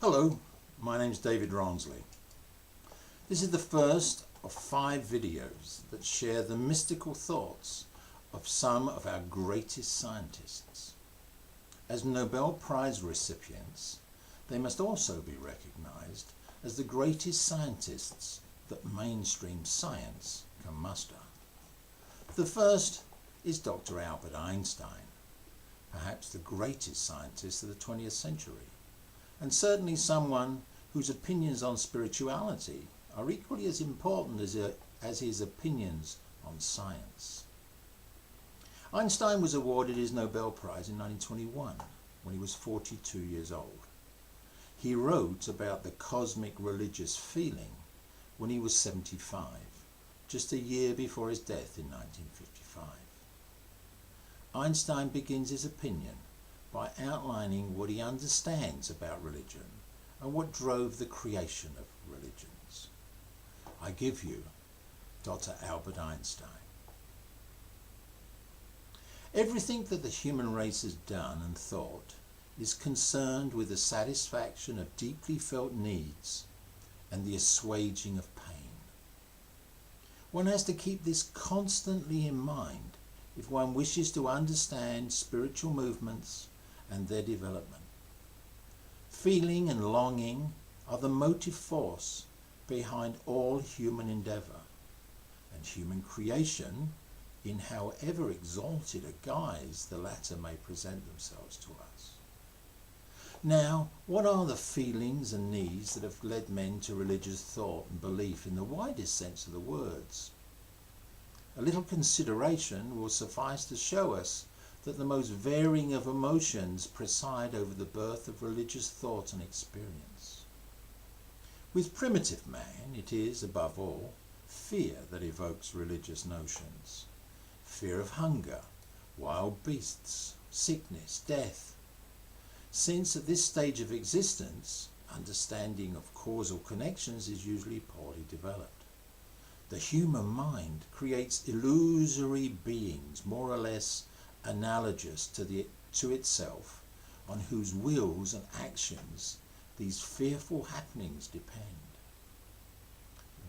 Hello, my name's David Rawnsley. This is the first of 5 videos that share the mystical thoughts of some of our greatest scientists. As Nobel Prize recipients, they must also be recognized as the greatest scientists that mainstream science can muster. The first is Dr. Albert Einstein, perhaps the greatest scientist of the 20th century, and certainly someone whose opinions on spirituality are equally as important as his opinions on science. Einstein was awarded his Nobel Prize in 1921 when he was 42 years old. He wrote about the cosmic religious feeling when he was 75, just a year before his death in 1955. Einstein begins his opinion by outlining what he understands about religion and what drove the creation of religions. I give you Dr. Albert Einstein. Everything that the human race has done and thought is concerned with the satisfaction of deeply felt needs and the assuaging of pain. One has to keep this constantly in mind if one wishes to understand spiritual movements and their development. Feeling and longing are the motive force behind all human endeavour, and human creation, in however exalted a guise the latter may present themselves to us. Now, what are the feelings and needs that have led men to religious thought and belief in the widest sense of the words? A little consideration will suffice to show us that the most varying of emotions preside over the birth of religious thought and experience. With primitive man, it is, above all, fear that evokes religious notions. Fear of hunger, wild beasts, sickness, death. Since at this stage of existence, understanding of causal connections is usually poorly developed. The human mind creates illusory beings, more or less analogous to itself, on whose wills and actions these fearful happenings depend.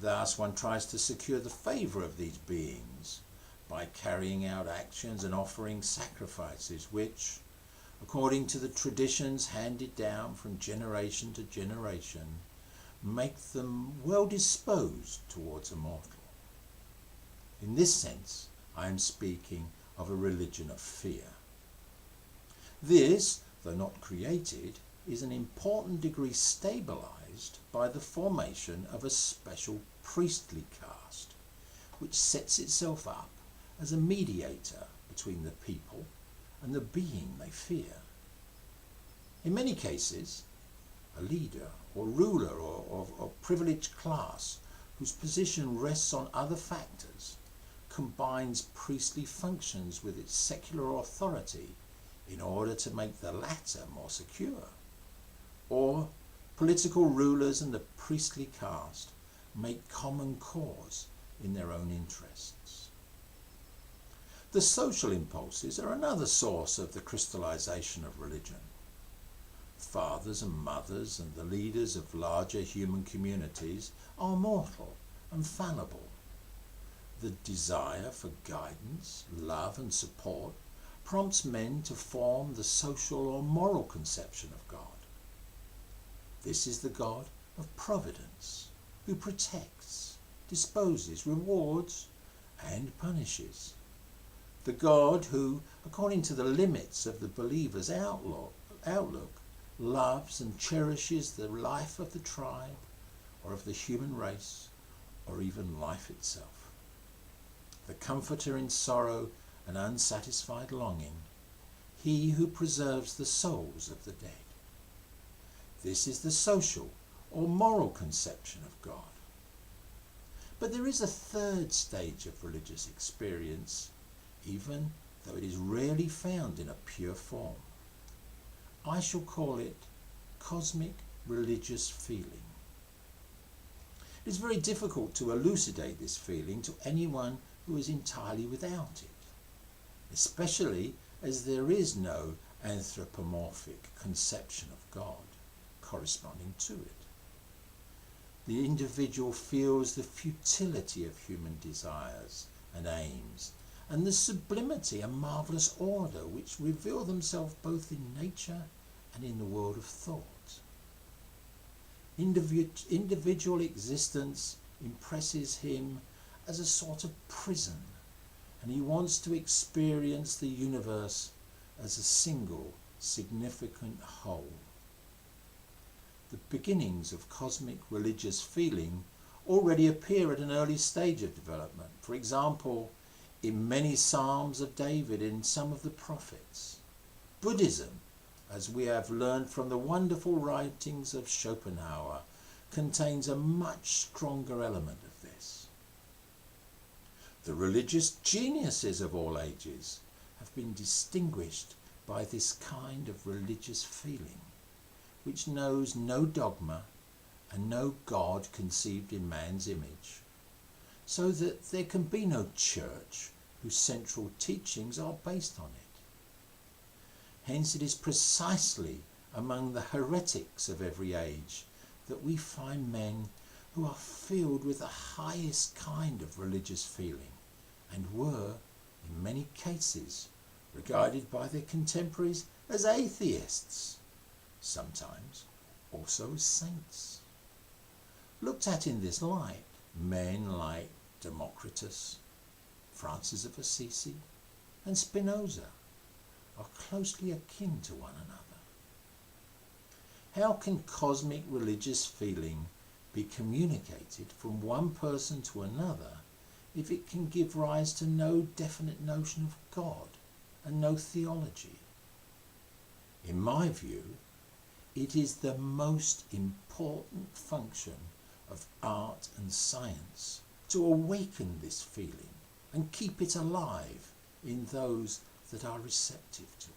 Thus one tries to secure the favour of these beings by carrying out actions and offering sacrifices which, according to the traditions handed down from generation to generation, make them well disposed towards a mortal. In this sense, I am speaking of a religion of fear. This, though not created, is in important degree stabilized by the formation of a special priestly caste, which sets itself up as a mediator between the people and the being they fear. In many cases, a leader or ruler or privileged class whose position rests on other factors combines priestly functions with its secular authority in order to make the latter more secure. Or political rulers and the priestly caste make common cause in their own interests. The social impulses are another source of the crystallization of religion. Fathers and mothers and the leaders of larger human communities are mortal and fallible. The desire for guidance, love and support prompts men to form the social or moral conception of God. This is the God of providence, who protects, disposes, rewards and punishes. The God who, according to the limits of the believer's outlook, loves and cherishes the life of the tribe or of the human race or even life itself. The comforter in sorrow and unsatisfied longing, he who preserves the souls of the dead. This is the social or moral conception of God. But there is a third stage of religious experience, even though it is rarely found in a pure form. I shall call it cosmic religious feeling. It is very difficult to elucidate this feeling to anyone who is entirely without it, especially as there is no anthropomorphic conception of God, corresponding to it. The individual feels the futility of human desires and aims, and the sublimity and marvellous order which reveal themselves both in nature and in the world of thought. Individual existence impresses him as a sort of prison, and he wants to experience the universe as a single, significant whole. The beginnings of cosmic religious feeling already appear at an early stage of development, for example, in many Psalms of David in some of the prophets. Buddhism, as we have learned from the wonderful writings of Schopenhauer, contains a much stronger element of this. The religious geniuses of all ages have been distinguished by this kind of religious feeling, which knows no dogma and no God conceived in man's image, so that there can be no church whose central teachings are based on it. Hence it is precisely among the heretics of every age that we find men who are filled with the highest kind of religious feeling, and were, in many cases, regarded by their contemporaries as atheists, sometimes also as saints. Looked at in this light, men like Democritus, Francis of Assisi, and Spinoza are closely akin to one another. How can cosmic religious feeling be communicated from one person to another if it can give rise to no definite notion of God and no theology? In my view, it is the most important function of art and science to awaken this feeling and keep it alive in those that are receptive to it.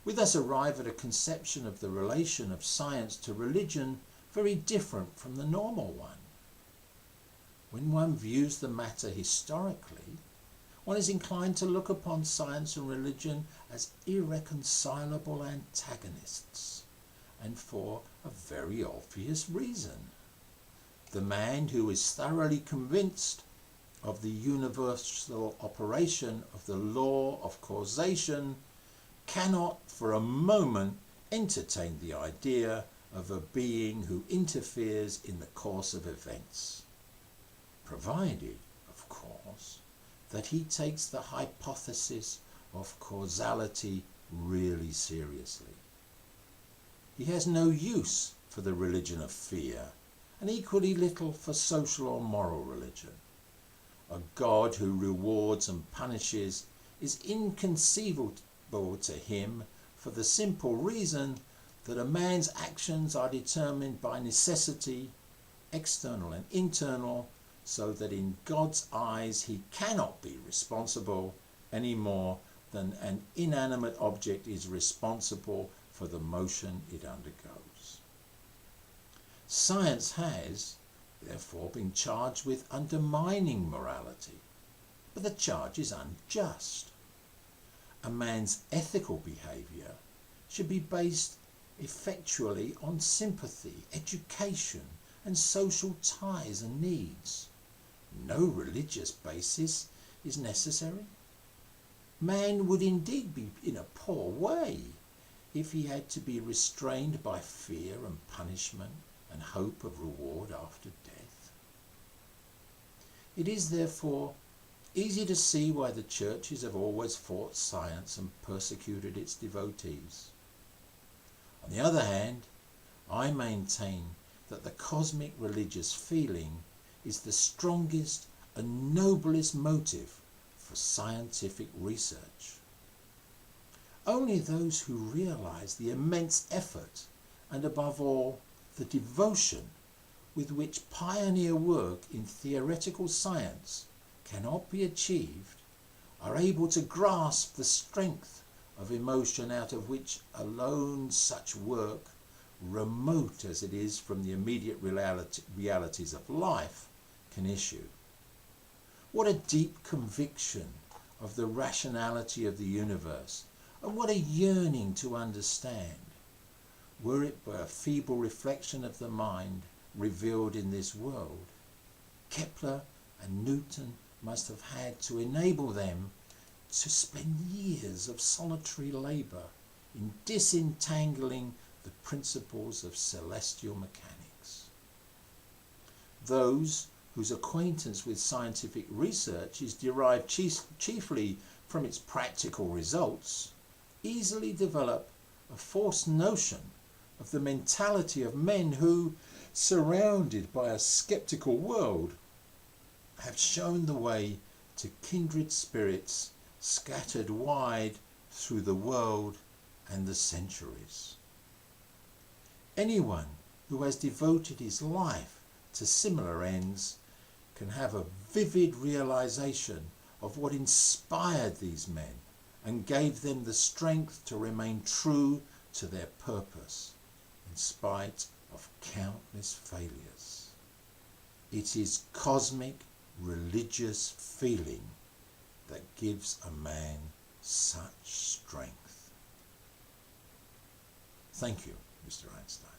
We thus arrive at a conception of the relation of science to religion very different from the normal one. When one views the matter historically, one is inclined to look upon science and religion as irreconcilable antagonists, and for a very obvious reason. The man who is thoroughly convinced of the universal operation of the law of causation cannot for a moment entertain the idea of a being who interferes in the course of events, provided, of course, that he takes the hypothesis of causality really seriously. He has no use for the religion of fear, and equally little for social or moral religion. A God who rewards and punishes is inconceivable to him for the simple reason that a man's actions are determined by necessity, external and internal, so that in God's eyes he cannot be responsible any more than an inanimate object is responsible for the motion it undergoes. Science has, therefore, been charged with undermining morality, but the charge is unjust. A man's ethical behaviour should be based effectually on sympathy, education, and social ties and needs. No religious basis is necessary. Man would indeed be in a poor way if he had to be restrained by fear and punishment and hope of reward after death. It is therefore easy to see why the churches have always fought science and persecuted its devotees. On the other hand, I maintain that the cosmic religious feeling is the strongest and noblest motive for scientific research. Only those who realize the immense effort and, above all, the devotion with which pioneer work in theoretical science cannot be achieved are able to grasp the strength of emotion out of which alone such work, remote as it is from the immediate realities of life, can issue. What a deep conviction of the rationality of the universe, and what a yearning to understand. were it but a feeble reflection of the mind revealed in this world. Kepler and Newton must have had to enable them to spend years of solitary labour in disentangling the principles of celestial mechanics. Those whose acquaintance with scientific research is derived chiefly from its practical results easily develop a false notion of the mentality of men who, surrounded by a sceptical world, have shown the way to kindred spirits scattered wide through the world and the centuries. Anyone who has devoted his life to similar ends can have a vivid realization of what inspired these men and gave them the strength to remain true to their purpose in spite of countless failures. It is cosmic religious feeling that gives a man such strength. Thank you, Mr. Einstein.